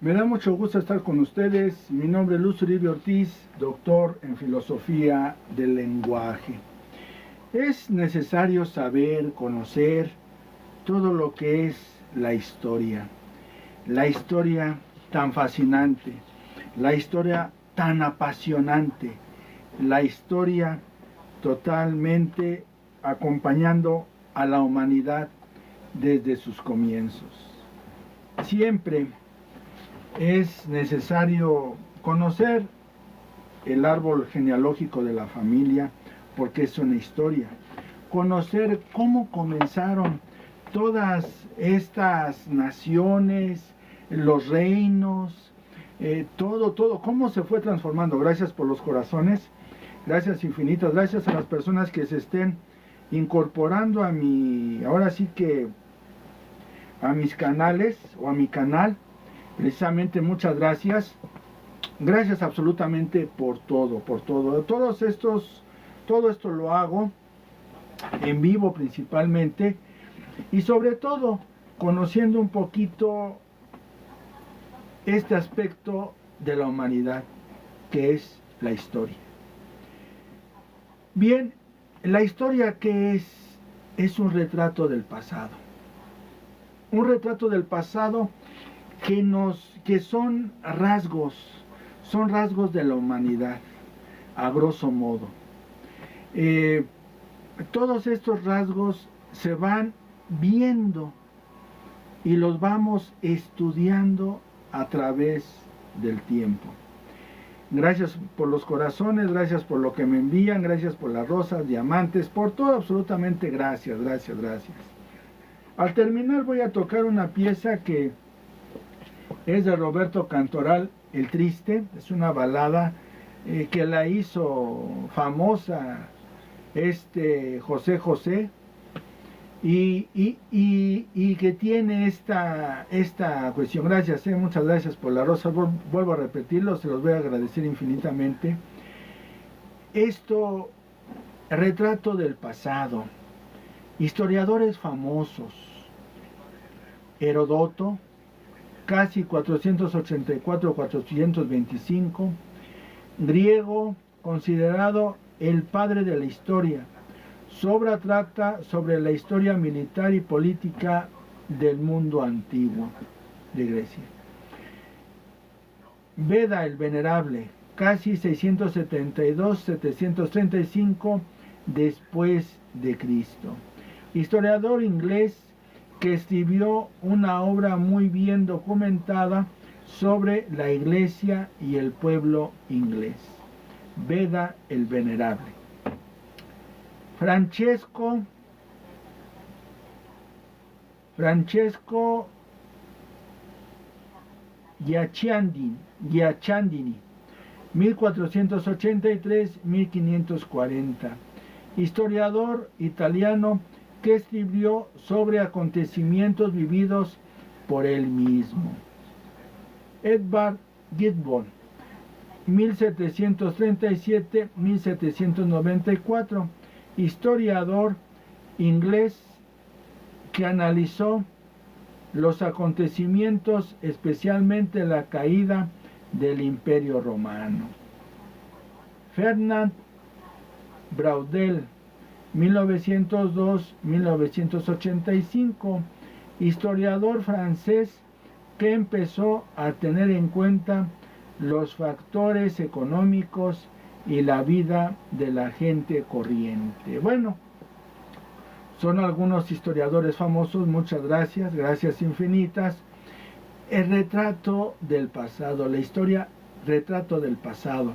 Me da mucho gusto estar con ustedes. Mi nombre es Luz Uribe Ortiz, doctor en filosofía del lenguaje. Es necesario saber, conocer todo lo que es la historia tan fascinante, la historia tan apasionante, la historia totalmente acompañando a la humanidad desde sus comienzos. Siempre es necesario conocer el árbol genealógico de la familia porque es una historia. Conocer cómo comenzaron todas estas naciones, los reinos, todo, cómo se fue transformando. Gracias por los corazones, gracias infinitas, gracias a las personas que se estén incorporando a ahora sí que a mis canales o a mi canal. Precisamente muchas gracias. Gracias absolutamente por todo, por todo. Todo esto lo hago en vivo principalmente y sobre todo conociendo un poquito este aspecto de la humanidad que es la historia. Bien, la historia que es un retrato del pasado. Un retrato del pasado que son rasgos de la humanidad, a grosso modo. Todos estos rasgos se van viendo y los vamos estudiando a través del tiempo. Gracias por los corazones, gracias por lo que me envían, gracias por las rosas, diamantes, por todo, absolutamente gracias. Al terminar voy a tocar una pieza que es de Roberto Cantoral, El Triste. Es una balada que la hizo famosa José José y que tiene esta cuestión. Gracias, muchas gracias por la rosa. Vuelvo a repetirlo, se los voy a agradecer infinitamente. Retrato del pasado. Historiadores famosos. Heródoto, casi 484-425, griego, considerado el padre de la historia. Su obra trata sobre la historia militar y política del mundo antiguo de Grecia. Beda el Venerable, casi 672-735 después de Cristo. Historiador inglés que escribió una obra muy bien documentada sobre la iglesia y el pueblo inglés. Beda el Venerable. Francesco Giachandini, 1483-1540. Historiador italiano que escribió sobre acontecimientos vividos por él mismo. Edward Gibbon, 1737-1794, historiador inglés que analizó los acontecimientos, especialmente la caída del Imperio Romano. Fernand Braudel, 1902-1985, historiador francés que empezó a tener en cuenta los factores económicos y la vida de la gente corriente. Bueno, son algunos historiadores famosos, muchas gracias, gracias infinitas. El retrato del pasado, la historia, retrato del pasado.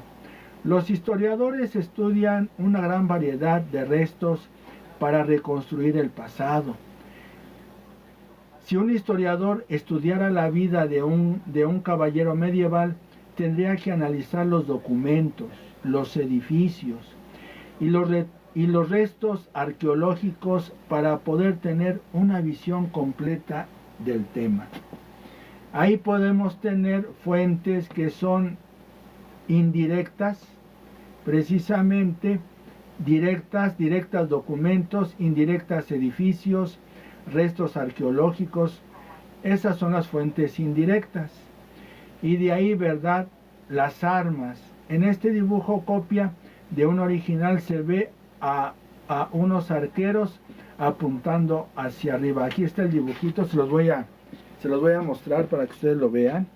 Los historiadores estudian una gran variedad de restos para reconstruir el pasado. Si un historiador estudiara la vida de un caballero medieval, tendría que analizar los documentos, los edificios y los restos arqueológicos para poder tener una visión completa del tema. Ahí podemos tener fuentes que son indirectas, precisamente directas documentos, indirectas restos arqueológicos. Esas son las fuentes indirectas. y de ahí, ¿verdad?, las armas. En este dibujo copia de un original se ve a unos arqueros apuntando hacia arriba. Aquí está el dibujito, se los voy a mostrar para que ustedes lo vean.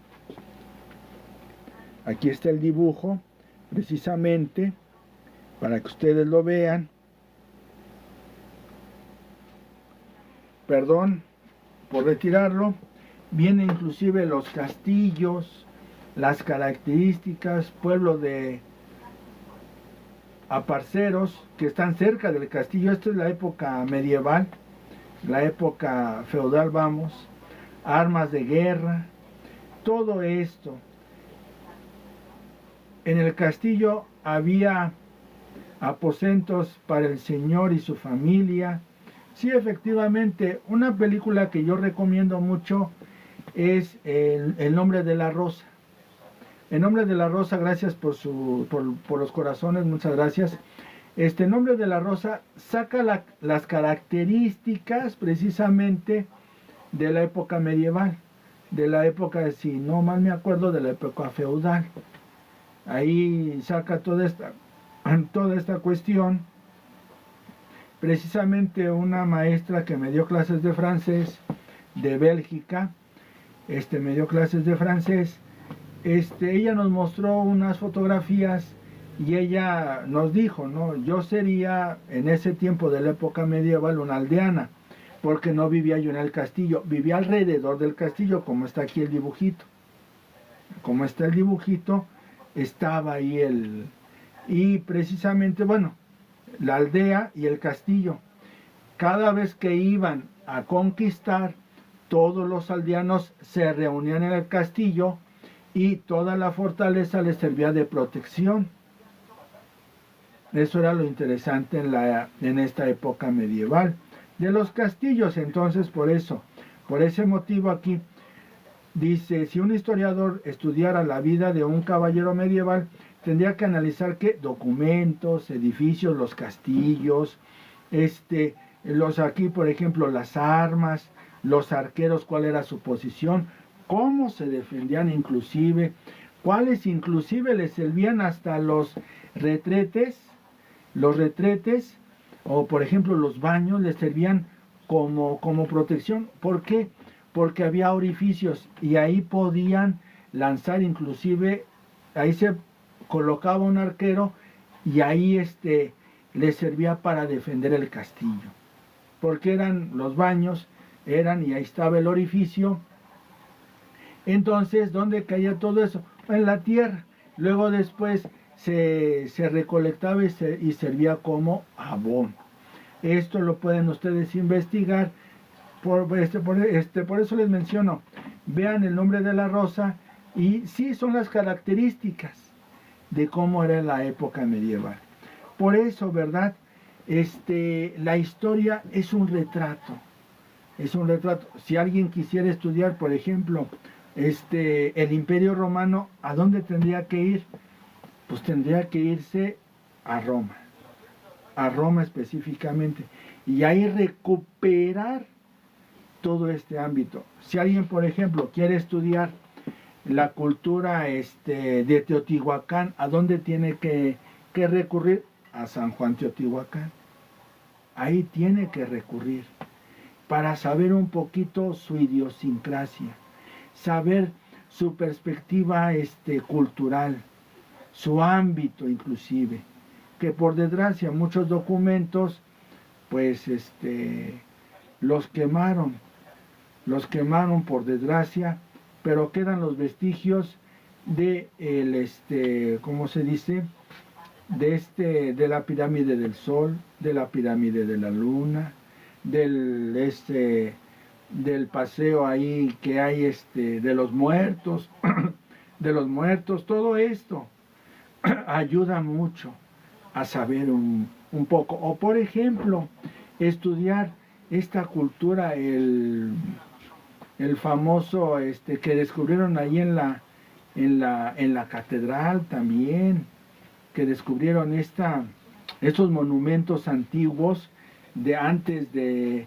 Aquí está el dibujo, precisamente, para que ustedes lo vean. Perdón por retirarlo. Viene inclusive los castillos, las características, pueblo de aparceros que están cerca del castillo. Esto es la época medieval, la época feudal, vamos, armas de guerra, todo esto. En el castillo había aposentos para el señor y su familia. Sí, efectivamente, una película que yo recomiendo mucho es El nombre de la rosa. El nombre de la rosa, gracias por los corazones, muchas gracias. Este nombre de la rosa saca las características precisamente de la época medieval, de la época, si no mal me acuerdo, de la época feudal. Ahí saca toda esta cuestión. Precisamente una maestra que me dio clases de francés de Bélgica, me dio clases de francés, ella nos mostró unas fotografías y ella nos dijo, ¿no? Yo sería en ese tiempo de la época medieval una aldeana, porque no vivía yo en el castillo, vivía alrededor del castillo, como está aquí el dibujito. Como está el dibujito, estaba ahí y precisamente, bueno, la aldea y el castillo. Cada vez que iban a conquistar, todos los aldeanos se reunían en el castillo y toda la fortaleza les servía de protección. Eso era lo interesante en esta época medieval. De los castillos, entonces, por ese motivo aquí, dice, si un historiador estudiara la vida de un caballero medieval, tendría que analizar qué documentos, edificios, los castillos, aquí, por ejemplo, las armas, los arqueros, cuál era su posición, cómo se defendían inclusive, cuáles inclusive les servían hasta los retretes, o por ejemplo los baños les servían como protección. ¿Por qué? Porque había orificios y ahí podían lanzar inclusive, ahí se colocaba un arquero y ahí les servía para defender el castillo. Porque eran los baños, y ahí estaba el orificio. Entonces, ¿dónde caía todo eso? En la tierra. Luego después se recolectaba y servía como abono. Esto lo pueden ustedes investigar. Por eso les menciono. Vean el nombre de la rosa y sí son las características de cómo era la época medieval. Por eso, ¿verdad? La historia es un retrato. Es un retrato. Si alguien quisiera estudiar, por ejemplo, el Imperio Romano, ¿a dónde tendría que ir? Pues tendría que irse a Roma específicamente, y ahí recuperar todo este ámbito. Si alguien, por ejemplo, quiere estudiar la cultura de Teotihuacán, ¿a dónde tiene que recurrir? A San Juan Teotihuacán. Ahí tiene que recurrir para saber un poquito su idiosincrasia, saber su perspectiva cultural, su ámbito inclusive, que por desgracia muchos documentos pues los quemaron por desgracia, pero quedan los vestigios de ¿cómo se dice? De la pirámide del Sol, de la pirámide de la Luna, del paseo ahí que hay de los muertos, todo esto ayuda mucho a saber un poco. O por ejemplo, estudiar esta cultura, el famoso que descubrieron ahí en la catedral también, que descubrieron estos monumentos antiguos de antes de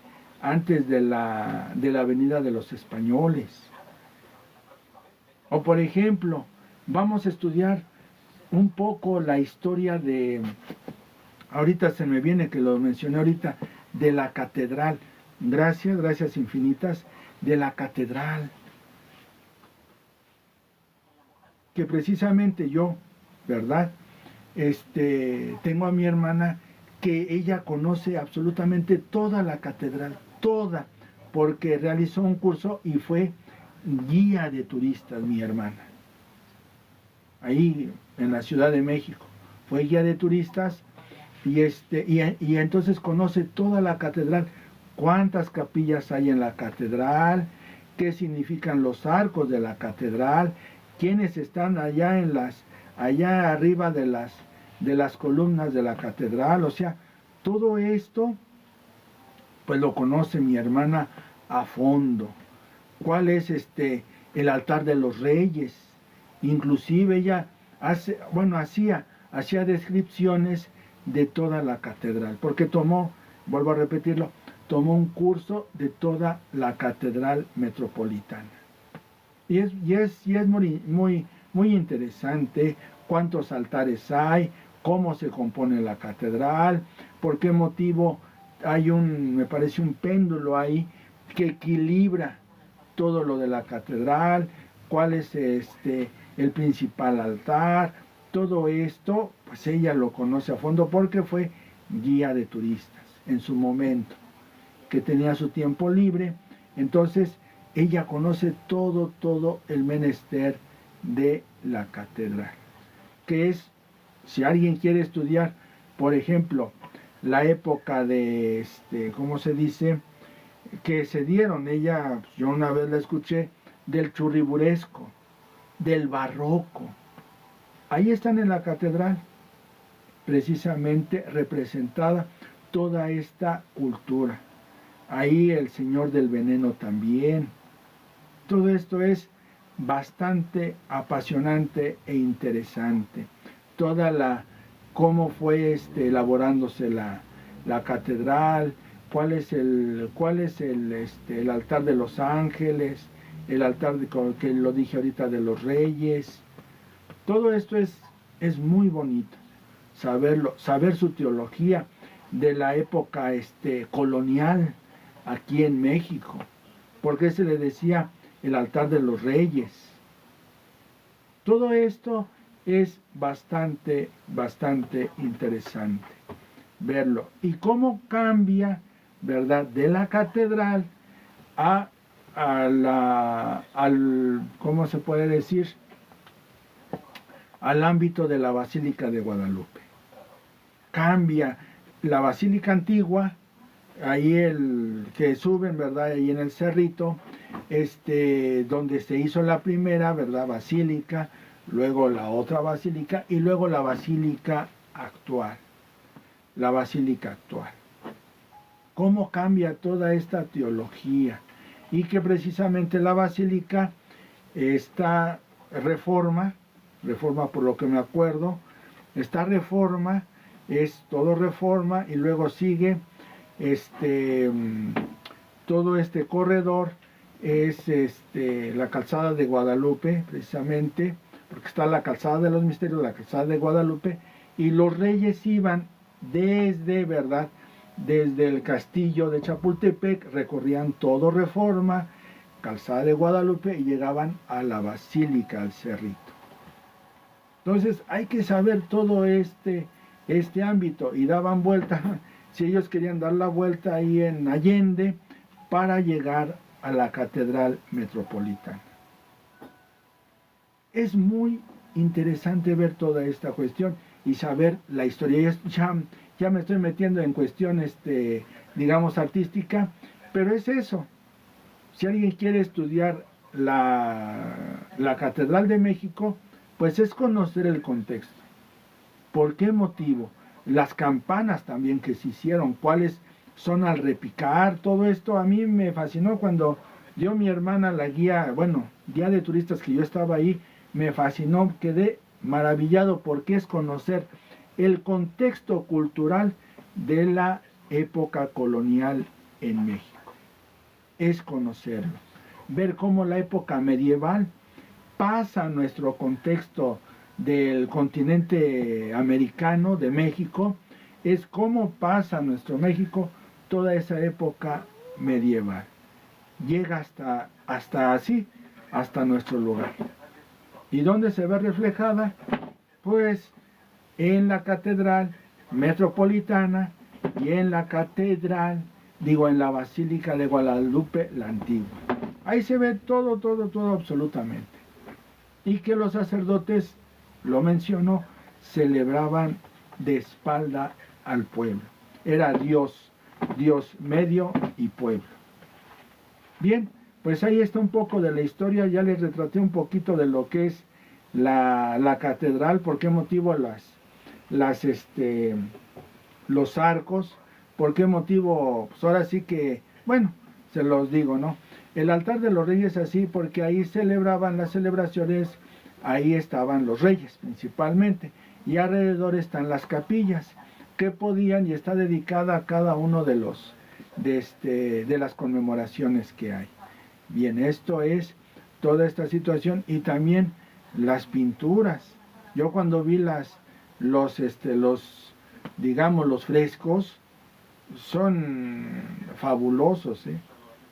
la venida de los españoles. O por ejemplo, vamos a estudiar un poco la historia ahorita se me viene que lo mencioné ahorita, de la catedral. Gracias, gracias infinitas, de la catedral. Que precisamente yo, ¿verdad? Tengo a mi hermana que ella conoce absolutamente toda la catedral, toda, porque realizó un curso y fue guía de turistas, mi hermana. Ahí en la Ciudad de México. Fue guía de turistas y entonces conoce toda la catedral, cuántas capillas hay en la catedral, qué significan los arcos de la catedral, quiénes están allá arriba de las columnas de la catedral, o sea, todo esto pues lo conoce mi hermana a fondo. ¿Cuál es el altar de los reyes? Inclusive ella hacía descripciones de toda la catedral, porque vuelvo a repetirlo, tomó un curso de toda la catedral metropolitana. Y es muy interesante cuántos altares hay, cómo se compone la catedral, por qué motivo me parece un péndulo ahí que equilibra todo lo de la catedral, cuál es el principal altar, todo esto, pues ella lo conoce a fondo porque fue guía de turistas en su momento, que tenía su tiempo libre, entonces ella conoce todo el menester de la catedral, que es, si alguien quiere estudiar, por ejemplo, la época de, ¿cómo se dice?, que se dieron, yo una vez la escuché, del churriburesco, del barroco. Ahí están en la catedral, precisamente representada toda esta cultura. Ahí el Señor del Veneno también. Todo esto es bastante apasionante e interesante. Cómo fue elaborándose la catedral, cuál es el altar de los ángeles, el altar que lo dije ahorita de los reyes. Todo esto es muy bonito, saber su teología de la época colonial aquí en México. Porque se le decía el altar de los reyes. Todo esto es bastante interesante verlo. Y cómo cambia, ¿verdad?, de la catedral ¿cómo se puede decir?, al ámbito de la Basílica de Guadalupe. Cambia la Basílica Antigua, ahí que suben, ¿verdad?, ahí en el cerrito, donde se hizo la primera, ¿verdad?, basílica, luego la otra basílica y luego la basílica actual. La basílica actual. Cómo cambia toda esta teología y que precisamente la basílica está reforma por lo que me acuerdo, esta reforma es todo reforma y luego sigue todo este corredor es la calzada de Guadalupe, precisamente, porque está la calzada de los misterios, la calzada de Guadalupe, y los reyes iban ¿verdad?, desde el castillo de Chapultepec, recorrían todo Reforma, calzada de Guadalupe y llegaban a la Basílica, al Cerrito. Entonces hay que saber todo este ámbito y daban vuelta, si ellos querían dar la vuelta ahí en Allende para llegar a la Catedral Metropolitana. Es muy interesante ver toda esta cuestión y saber la historia. Ya me estoy metiendo en cuestiones, digamos, artística, pero es eso. Si alguien quiere estudiar la Catedral de México, pues es conocer el contexto. ¿Por qué motivo? Las campanas también que se hicieron, cuáles son al repicar, todo esto a mí me fascinó cuando dio mi hermana la guía de turistas que yo estaba ahí, me fascinó, quedé maravillado porque es conocer el contexto cultural de la época colonial en México. Es conocerlo, ver cómo la época medieval pasa nuestro contexto del continente americano, de México, es cómo pasa nuestro México toda esa época medieval. Llega hasta así, hasta nuestro lugar. ¿Y dónde se ve reflejada? Pues en la catedral metropolitana y en la catedral, en la Basílica de Guadalupe, la antigua. Ahí se ve todo, todo, todo absolutamente. Y que los sacerdotes, lo mencionó, celebraban de espalda al pueblo. Era Dios, Dios medio y pueblo. Bien, pues ahí está un poco de la historia, ya les retraté un poquito de lo que es la catedral, por qué motivo los arcos, por qué motivo, pues ahora sí que, bueno, se los digo, ¿no? El altar de los reyes así, porque ahí celebraban las celebraciones, ahí estaban los reyes principalmente, y alrededor están las capillas, que podían, y está dedicada a cada uno de las conmemoraciones que hay. Bien, esto es toda esta situación, y también las pinturas. Yo cuando vi los frescos, son fabulosos,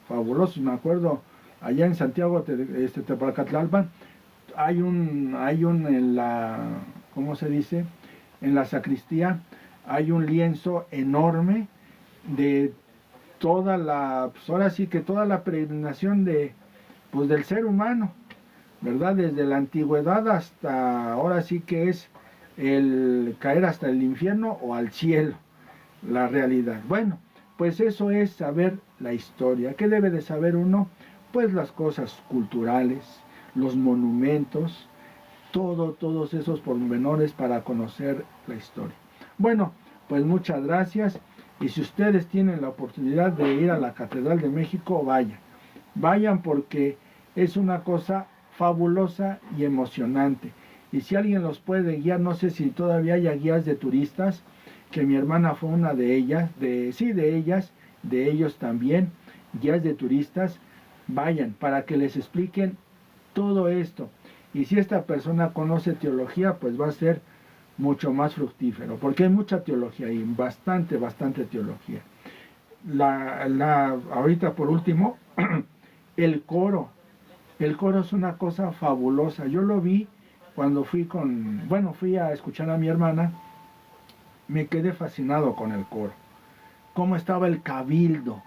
fabulosos. Me acuerdo allá en Santiago Tepalcatlalpan, hay un en la, ¿cómo se dice? En la sacristía hay un lienzo enorme de toda pues ahora sí que toda la peregrinación del ser humano, ¿verdad? Desde la antigüedad hasta ahora sí que es el caer hasta el infierno o al cielo, la realidad. Bueno, pues eso es saber la historia. ¿Qué debe de saber uno? Pues las cosas culturales, los monumentos, todos esos pormenores para conocer la historia. Bueno, pues muchas gracias, y si ustedes tienen la oportunidad de ir a la Catedral de México, vayan porque es una cosa fabulosa y emocionante. Y si alguien los puede guiar, no sé si todavía haya guías de turistas, que mi hermana fue una de ellas, de ellos también, guías de turistas, vayan para que les expliquen todo esto. Y si esta persona conoce teología, pues va a ser mucho más fructífero, porque hay mucha teología ahí, bastante teología. Ahorita por último, el coro es una cosa fabulosa. Yo lo vi cuando fui a escuchar a mi hermana, me quedé fascinado con el coro. Cómo estaba el cabildo,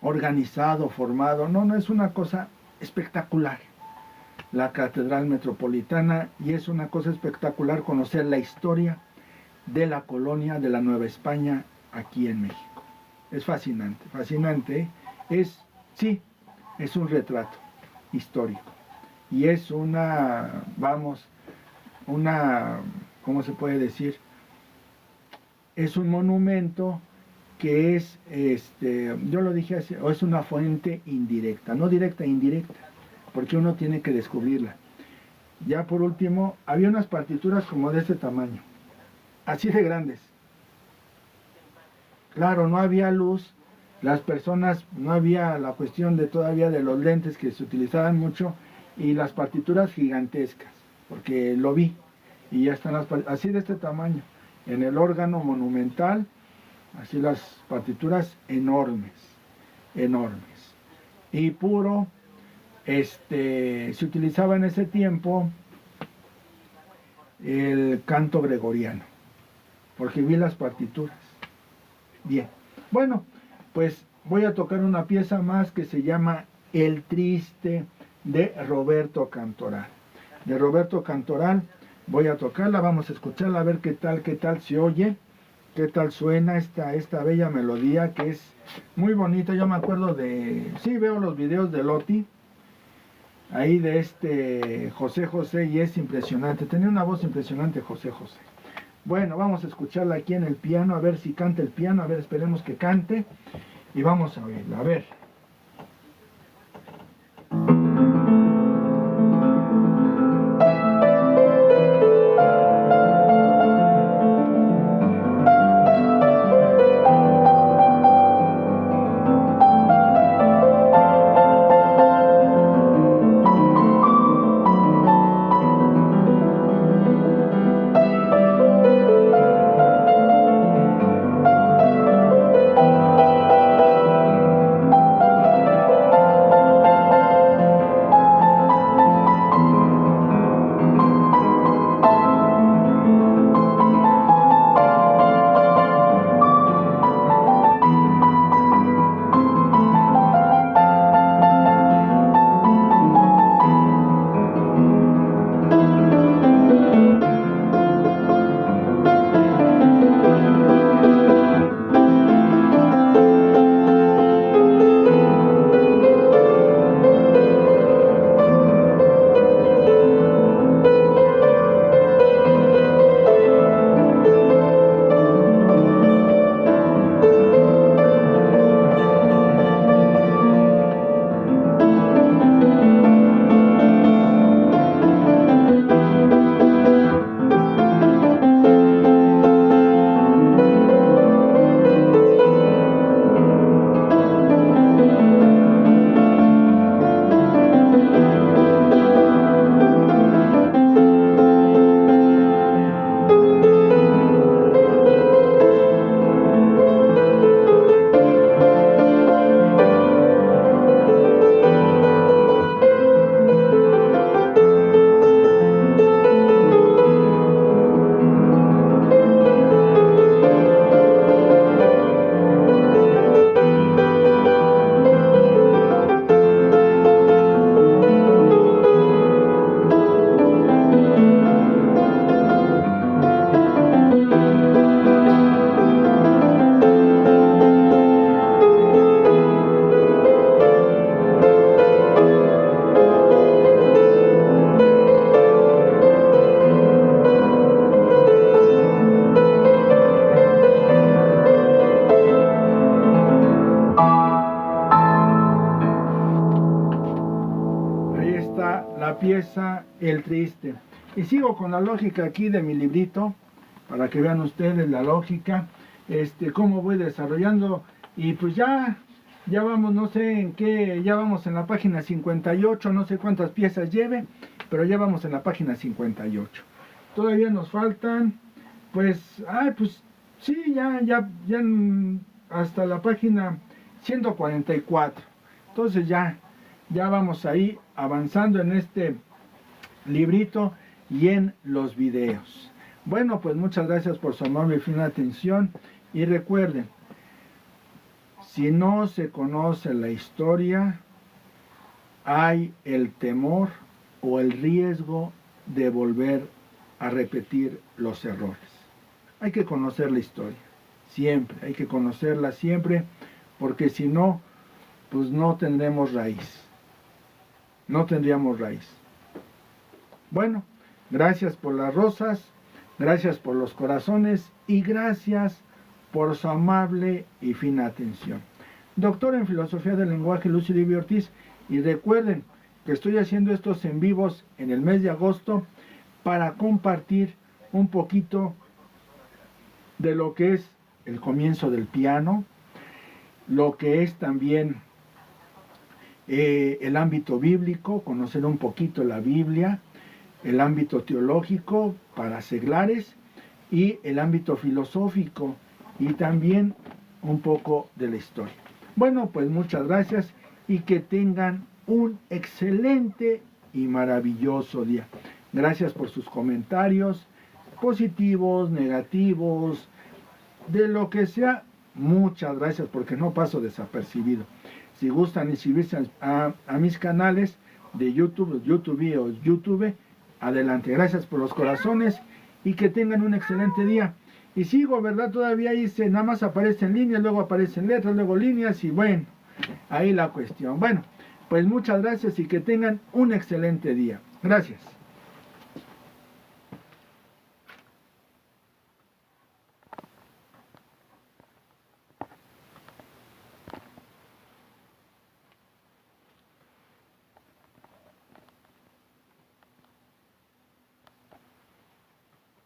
organizado, formado. No, es una cosa espectacular. La Catedral Metropolitana, y es una cosa espectacular conocer la historia de la colonia de la Nueva España aquí en México. Es fascinante. Es un retrato histórico. Y es ¿cómo se puede decir? Es un monumento que es, yo lo dije así, es una fuente indirecta, no directa, indirecta, porque uno tiene que descubrirla. Ya por último, había unas partituras como de este tamaño, así de grandes. Claro, no había luz, las personas, no había la cuestión todavía de los lentes que se utilizaban mucho, y las partituras gigantescas, porque lo vi, y ya están así de este tamaño, en el órgano monumental, así las partituras enormes, y puro, se utilizaba en ese tiempo el canto gregoriano, porque vi las partituras. Bien, bueno, pues voy a tocar una pieza más que se llama El Triste, de Roberto Cantoral. De Roberto Cantoral voy a tocarla, vamos a escucharla, a ver qué tal se oye, qué tal suena esta bella melodía que es muy bonita. Yo me acuerdo veo los videos de Loti, ahí de José, y es impresionante, tenía una voz impresionante José. Bueno, vamos a escucharla aquí en el piano, a ver si canta el piano, a ver, esperemos que cante, y vamos a oírla, a ver. la pieza El Triste. Y sigo con la lógica aquí de mi librito, para que vean ustedes la lógica, cómo voy desarrollando. Y pues ya vamos, no sé en qué, ya vamos en la página 58, no sé cuántas piezas lleve, pero ya vamos en la página 58. Todavía nos faltan, pues sí, ya hasta la página 144. Entonces ya vamos ahí avanzando en este librito y en los videos. Bueno, pues muchas gracias por su amable y fina atención. Y recuerden, si no se conoce la historia, hay el temor o el riesgo de volver a repetir los errores. Hay que conocer la historia, siempre, hay que conocerla siempre, porque si no, pues no tendremos raíz. No tendríamos raíz. Bueno, gracias por las rosas, gracias por los corazones y gracias por su amable y fina atención. Doctor en Filosofía del Lenguaje, Lucio Livio Ortiz, y recuerden que estoy haciendo estos en vivos en el mes de agosto para compartir un poquito de lo que es el comienzo del piano, lo que es también el ámbito bíblico, conocer un poquito la Biblia, el ámbito teológico para seglares y el ámbito filosófico y también un poco de la historia. Bueno, pues muchas gracias y que tengan un excelente y maravilloso día. Gracias por sus comentarios, positivos, negativos, de lo que sea. Muchas gracias porque no paso desapercibido. Si gustan inscribirse a mis canales de YouTube, adelante. Gracias por los corazones y que tengan un excelente día. Y sigo, ¿verdad? Todavía hice, nada más aparecen líneas, luego aparecen letras, luego líneas y bueno, ahí la cuestión. Bueno, pues muchas gracias y que tengan un excelente día. Gracias.